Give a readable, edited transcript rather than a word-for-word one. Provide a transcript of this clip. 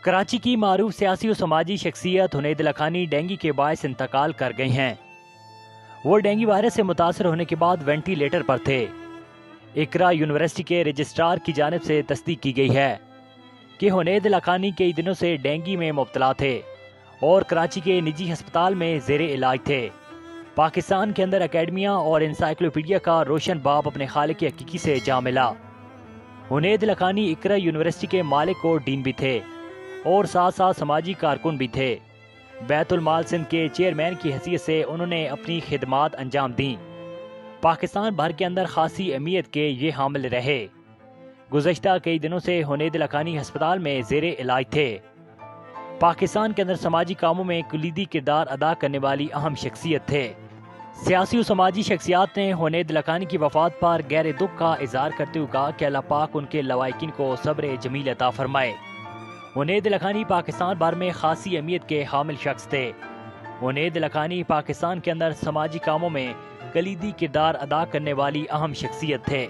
کراچی کی معروف سیاسی و سماجی شخصیت حنید لکھانی ڈینگی کے باعث انتقال کر گئی ہیں۔ وہ ڈینگی وائرس سے متاثر ہونے کے بعد وینٹی لیٹر پر تھے۔ اقرا یونیورسٹی کے رجسٹرار کی جانب سے تصدیق کی گئی ہے کہ حنید لکھانی کئی دنوں سے ڈینگی میں مبتلا تھے اور کراچی کے نجی ہسپتال میں زیر علاج تھے۔ پاکستان کے اندر اکیڈمیا اور انسائکلوپیڈیا کا روشن باب اپنے خالق حقیقی سے جا ملا۔ حنید لکھانی اقرا یونیورسٹی کے مالک اور ڈین بھی تھے اور ساتھ ساتھ سماجی کارکن بھی تھے۔ بیت المال سندھ کے چیئرمین کی حیثیت سے انہوں نے اپنی خدمات انجام دیں۔ پاکستان بھر کے اندر خاصی اہمیت کے یہ حامل رہے۔ گزشتہ کئی دنوں سے حنید لکھانی ہسپتال میں زیر علاج تھے۔ پاکستان کے اندر سماجی کاموں میں کلیدی کردار ادا کرنے والی اہم شخصیت تھے۔ سیاسی و سماجی شخصیات نے حنید لکھانی کی وفات پر گہرے دکھ کا اظہار کرتے ہوئے کہا کہ اللہ پاک ان کے لواحقین کو صبر جمیل عطا فرمائے۔ حنید لکھانی پاکستان بھر میں خاصی اہمیت کے حامل شخص تھے۔ حنید لکھانی پاکستان کے اندر سماجی کاموں میں کلیدی کردار ادا کرنے والی اہم شخصیت تھے۔